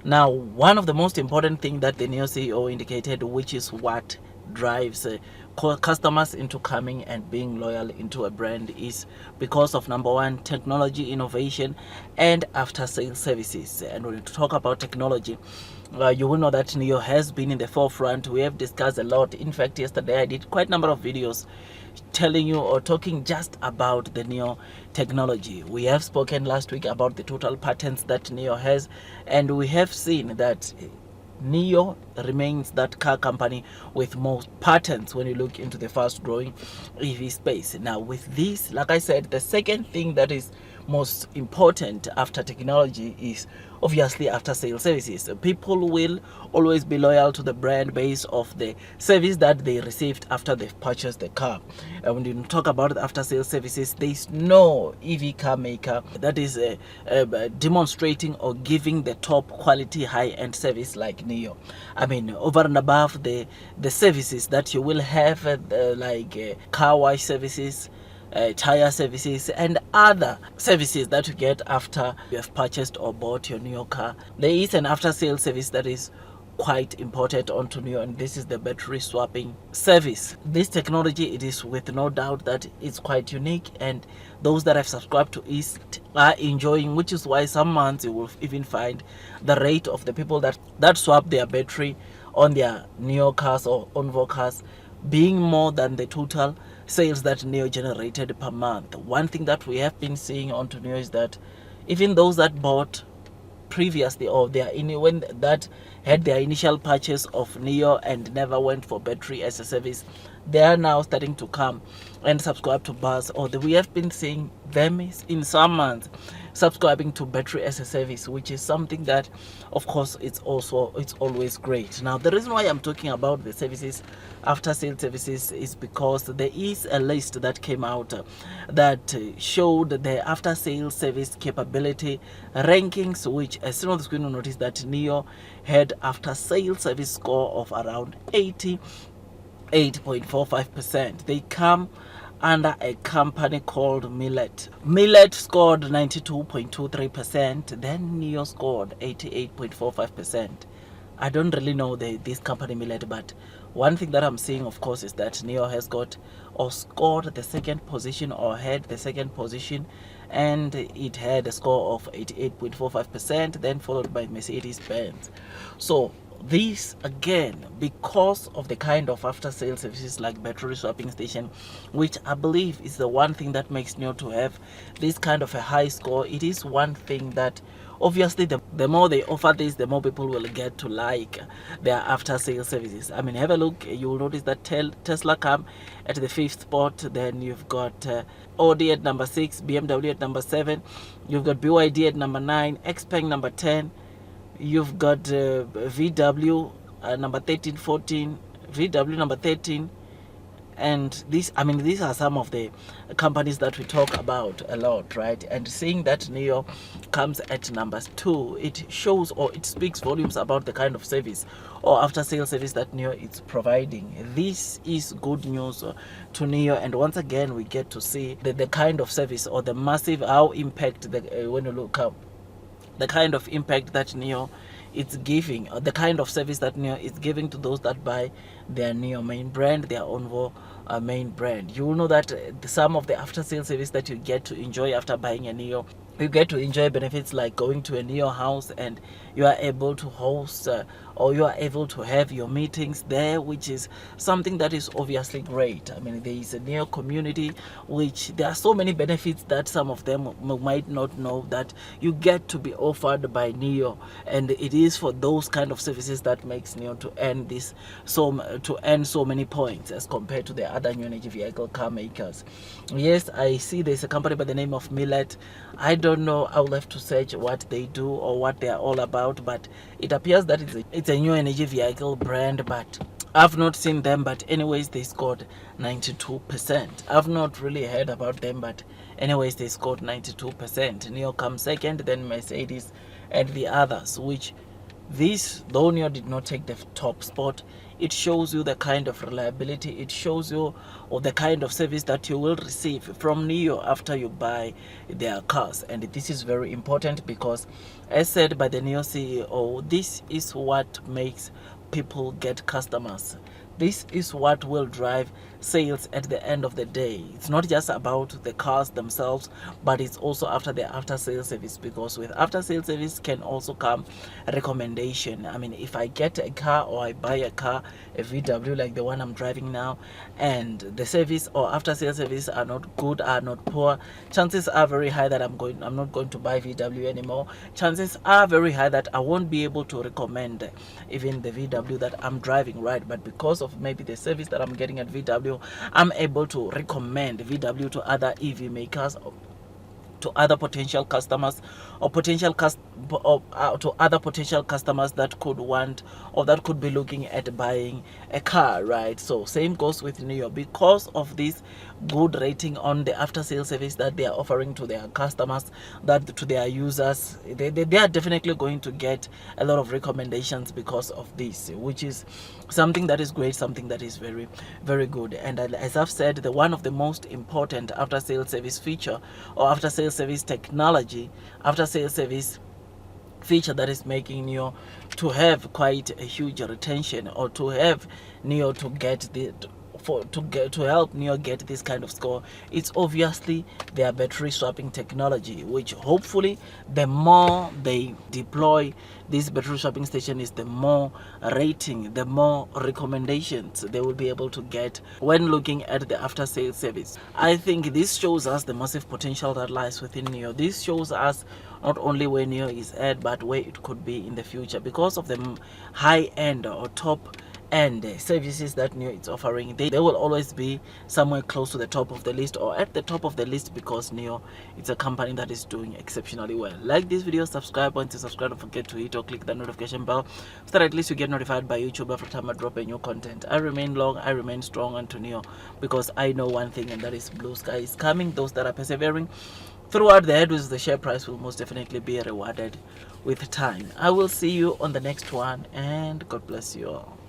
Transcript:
Now, one of the most important thing that the NIO CEO indicated, which is what drives customers into coming and being loyal into a brand, is because of number one, technology innovation and after sales services. And when we talk about technology, you will know that NIO has been in the forefront. We have discussed a lot. In fact, yesterday I did quite a number of videos telling you or talking just about the NIO technology. We have spoken last week about the total patents that NIO has, and we have seen that NIO remains that car company with most patents when you look into the fast growing EV space. Now, with this, like I said, the second thing that is most important after technology is obviously after sales services. People will always be loyal to the brand based off the service that they received after they've purchased the car. And when you talk about after sales services, there is no EV car maker that is demonstrating or giving the top quality high-end service like NIO. I mean, over and above the services that you will have like car wash services, tire services and other services that you get after you have purchased or bought your new car. There is an after sales service that is quite important onto NIO, and this is the battery swapping service. This technology, it is with no doubt that it's quite unique, and those that have subscribed to it are enjoying, which is why some months you will even find the rate of the people that swap their battery on their NIO cars or Onvo cars being more than the total sales that NIO generated per month. One thing that we have been seeing onto NIO is that even those that bought previously or when that had their initial purchase of NIO and never went for battery as a service, they are now starting to come and subscribe to bus, or we have been seeing them in some months subscribing to battery as a service, which is something that of course it's always great. Now, the reason why I'm talking about the services, after sales services, is because there is a list that came out that showed the after sales service capability rankings, which as soon as the screen will notice that NIO had after sales service score of around 88.45%. They come under a company called Millet. Millet scored 92.23%, then NIO scored 88.45%. I don't really know this company Millet, but one thing that I'm seeing, of course, is that NIO has got or scored the second position or had the second position, and it had a score of 88.45%, then followed by Mercedes-Benz. So this again, because of the kind of after sales services like battery swapping station, which I believe is the one thing that makes NIO to have this kind of a high score. It is one thing that obviously the more they offer this, the more people will get to like their after sales services. I mean, have a look, you will notice that Tesla come at the 5th spot, then you've got Audi at number 6, BMW at number 7, you've got BYD at number 9, XPeng number 10, you've got VW number 13, 14, VW number 13, and these are some of the companies that we talk about a lot, right? And seeing that NIO comes at number 2, it shows or it speaks volumes about the kind of service or after sales service that NIO is providing. This is good news to NIO, and once again we get to see the kind of service or the massive how impact when you look up the kind of impact that NIO is giving, or the kind of service that NIO is giving to those that buy their NIO main brand, their Onvo main brand. You will know that some of the after sales service that you get to enjoy after buying a NIO, you get to enjoy benefits like going to a NIO house and you are able to host or you are able to have your meetings there, which is something that is obviously great. I mean, there is a NIO community, which there are so many benefits that some of them might not know that you get to be offered by NIO, and it is for those kind of services that makes NIO to earn so many points as compared to the other new energy vehicle car makers. Yes, I see there's a company by the name of Millet. I don't know, I'll have to search what they do or what they're all about, but it appears that it's a new energy vehicle brand, but I've not seen them. But anyways, they scored 92%. I've not really heard about them, but anyways, they scored 92%. NIO comes second, then Mercedes and the others, which This, though NIO did not take the top spot, it shows you the kind of reliability, it shows you or the kind of service that you will receive from NIO after you buy their cars. And this is very important because, as said by the NIO CEO, this is what makes people get customers. This is what will drive sales at the end of the day. It's not just about the cars themselves, but it's also after the after sales service, because with after sales service can also come recommendation. I mean, if I get a car or I buy a car, a VW like the one I'm driving now, and the service or after sales service are not good, are not poor, chances are very high that I'm not going to buy VW anymore. Chances are very high that I won't be able to recommend even the VW that I'm driving, right? But because of maybe the service that I'm getting at VW, I'm able to recommend VW to other EV makers, to other potential customers, or to other potential customers that could want or that could be looking at buying a car, right? So same goes with NIO. Because of this good rating on the after sales service that they are offering to their customers, that to their users, they are definitely going to get a lot of recommendations because of this, which is something that is great, something that is very, very good. And as I've said, the one of the most important after sales service feature or after sales service technology, after sales service feature that is making NIO to have quite a huge retention, or to have NIO to get the to help NIO get this kind of score, it's obviously their battery swapping technology, which hopefully the more they deploy this battery swapping station is the more rating, the more recommendations they will be able to get when looking at the after sales service. I think this shows us the massive potential that lies within NIO. This shows us not only where NIO is at, but where it could be in the future, because of the high end or top and services that NIO is offering. They will always be somewhere close to the top of the list, or at the top of the list, because NIO is a company that is doing exceptionally well. Like this video, subscribe. Once you subscribe, don't forget to hit or click the notification bell so that at least you get notified by YouTube every time I drop a new content. I remain long, I remain strong unto NIO, because I know one thing, and that is blue sky is coming. Those that are persevering throughout the headwinds, the share price will most definitely be rewarded with time. I will see you on the next one, and God bless you all.